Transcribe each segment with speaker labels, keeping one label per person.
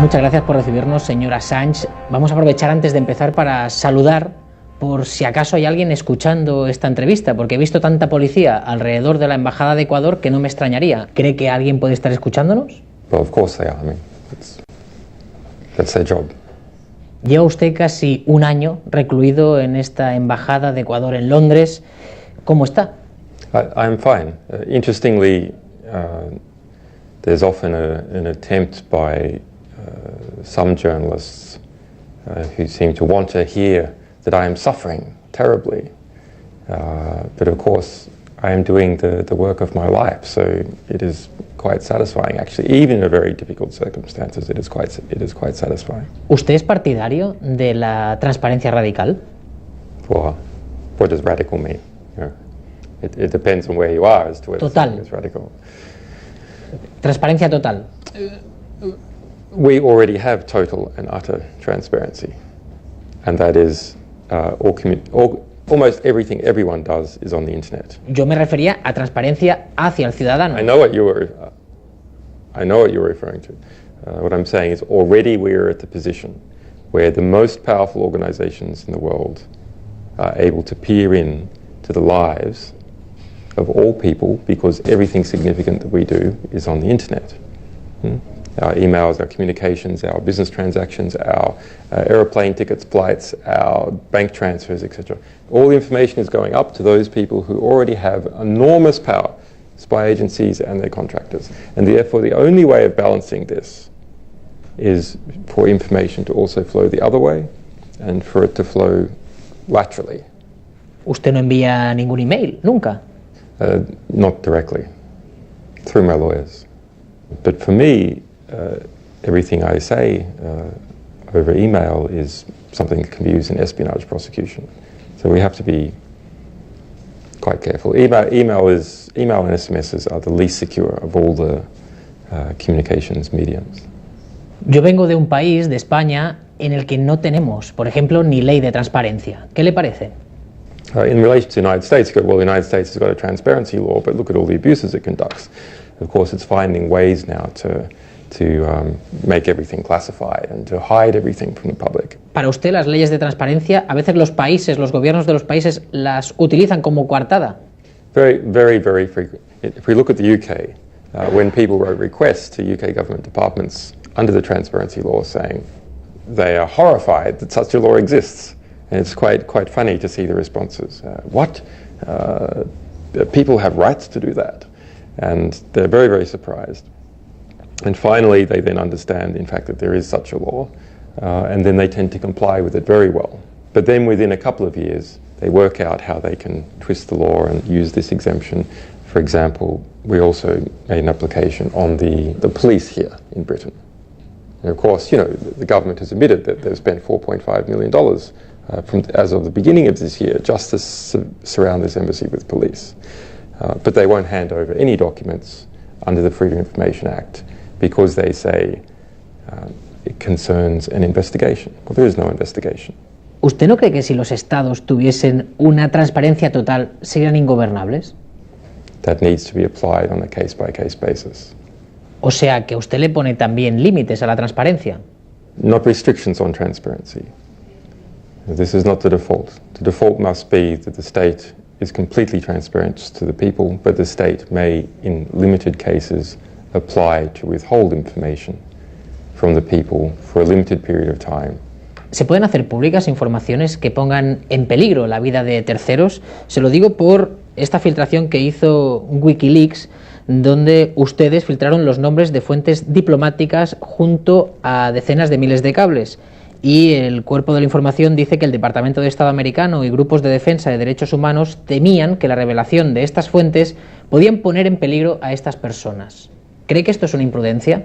Speaker 1: Muchas gracias por recibirnos, señor Assange. Vamos a aprovechar antes de empezar para saludar por si acaso hay alguien escuchando esta entrevista, porque he visto tanta policía alrededor de la Embajada de Ecuador que no me extrañaría. ¿Cree que alguien puede estar escuchándonos?
Speaker 2: Well, of course they are. I mean, that's their job.
Speaker 1: Lleva usted casi un año recluido en esta Embajada de Ecuador en Londres. ¿Cómo está?
Speaker 2: I'm fine. Interestingly, there's often an attempt by some journalists who seem to want to hear that I am suffering terribly. But of course, I am doing the work of my life, so it is quite satisfying. Actually, even in very difficult circumstances, it is quite satisfying.
Speaker 1: ¿Usted es partidario de la transparencia radical?
Speaker 2: Well, what does radical mean? You know, it depends on where you are as to whether something is radical.
Speaker 1: Transparencia total.
Speaker 2: We already have total and utter transparency, and that is almost everything everyone does is on the internet.
Speaker 1: Yo me refería a transparencia hacia el ciudadano.
Speaker 2: I know what you're referring to. What I'm saying is already we're at the position where the most powerful organizations in the world are able to peer in to the lives of all people because everything significant that we do is on the internet. Our emails, our communications, our business transactions, our aeroplane tickets, flights, our bank transfers, etc. All the information is going up to those people who already have enormous power, spy agencies and their contractors. And therefore the only way of balancing this is for information to also flow the other way and for it to flow laterally.
Speaker 1: ¿Usted no envía ningún email? ¿Nunca?
Speaker 2: Not directly, through my lawyers. But for me, everything I say over email is something that can be used in espionage prosecution. So we have to be quite careful. Email and SMSs are the least secure of all the communications mediums.
Speaker 1: Yo vengo de un país, de España, en el que no tenemos, por ejemplo, ni ley de transparencia. ¿Qué le parece?
Speaker 2: In relation to the United States, you go, well, the United States has got a transparency law, but look at all the abuses it conducts. Of course, it's finding ways now to make everything classified and to hide everything from the public.
Speaker 1: Para usted, las leyes de transparencia, a veces los países, los gobiernos de los países las utilizan como coartada.
Speaker 2: Very, very, very frequent. If we look at the UK, when people wrote requests to UK government departments under the transparency law saying they are horrified that such a law exists, and it's quite funny to see the responses. What? People have rights to do that. And they're very, very surprised. And finally, they then understand, in fact, that there is such a law, and then they tend to comply with it very well. But then within a couple of years, they work out how they can twist the law and use this exemption. For example, we also made an application on the police here in Britain. And of course, you know, the government has admitted that they've spent $4.5 million as of the beginning of this year just to surround this embassy with police. But they won't hand over any documents under the Freedom of Information Act because they say it concerns an investigation. Well, there is no investigation.
Speaker 1: ¿Usted no cree que si los estados tuviesen una transparencia total serían ingobernables?
Speaker 2: That needs to be applied on a case-by-case basis.
Speaker 1: O sea, que usted le pone también límites a la transparencia.
Speaker 2: Not restrictions on transparency. This is not the default. The default must be that the state is completely transparent to the people, but the state may, in limited cases, apply to withhold information from the people for a limited period of time.
Speaker 1: ¿Se pueden hacer públicas informaciones que pongan en peligro la vida de terceros? Se lo digo por esta filtración que hizo Wikileaks, donde ustedes filtraron los nombres de fuentes diplomáticas junto a decenas de miles de cables. Y el cuerpo de la información dice que el Departamento de Estado americano y grupos de defensa de derechos humanos temían que la revelación de estas fuentes podían poner en peligro a estas personas. ¿Cree que esto es una imprudencia?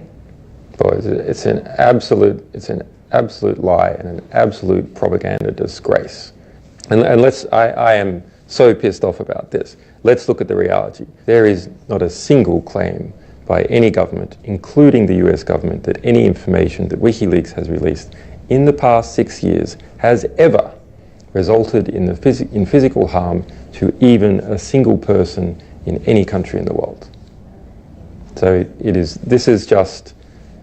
Speaker 2: Well, it's an absolute lie and an absolute propaganda disgrace. And I am so pissed off about this. Let's look at the reality. There is not a single claim by any government, including the US government, that any information that WikiLeaks has released in the past 6 years has ever resulted in physical harm to even a single person in any country in the world. So this is just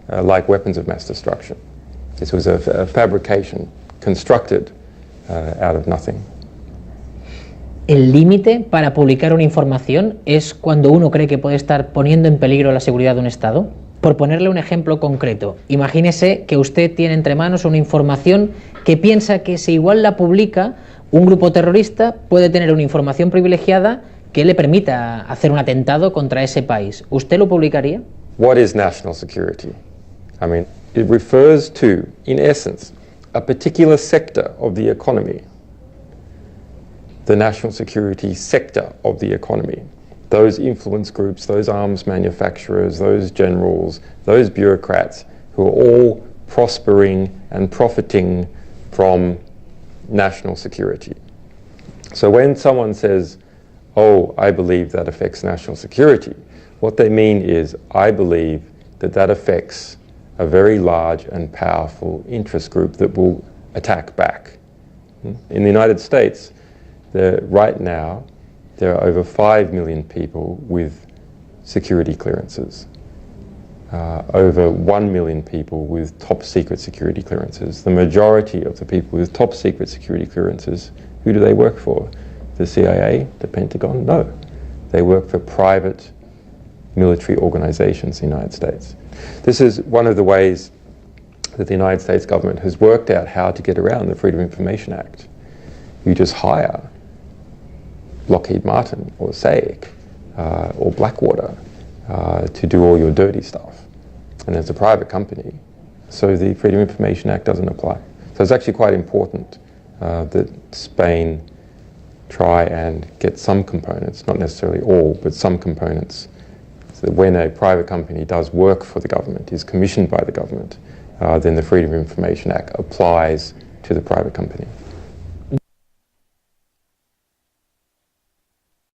Speaker 2: like weapons of mass destruction. This was a fabrication constructed out of nothing.
Speaker 1: ¿El límite para publicar una información es cuando uno cree que puede estar poniendo en peligro la seguridad de un Estado? Por ponerle un ejemplo concreto, imagínese que usted tiene entre manos una información que piensa que si igual la publica, un grupo terrorista puede tener una información privilegiada que le permita hacer un atentado contra ese país. ¿Usted lo publicaría?
Speaker 2: What is national security? I mean, it refers to, in essence, a particular sector of the economy. The national security sector of the economy. Those influence groups, those arms manufacturers, those generals, those bureaucrats who are all prospering and profiting from national security. So when someone says, oh, I believe that affects national security, what they mean is, I believe that that affects a very large and powerful interest group that will attack back. In the United States, right now, there are over 5 million people with security clearances, over 1 million people with top secret security clearances. The majority of the people with top secret security clearances, who do they work for? The CIA, the Pentagon? No. They work for private military organizations in the United States. This is one of the ways that the United States government has worked out how to get around the Freedom of Information Act. You just hire Lockheed Martin or SAIC or Blackwater to do all your dirty stuff. And it's a private company, so the Freedom of Information Act doesn't apply. So it's actually quite important that Spain try and get some components, not necessarily all, but some components, so that when a private company does work for the government, is commissioned by the government, then the Freedom of Information Act applies to the private company.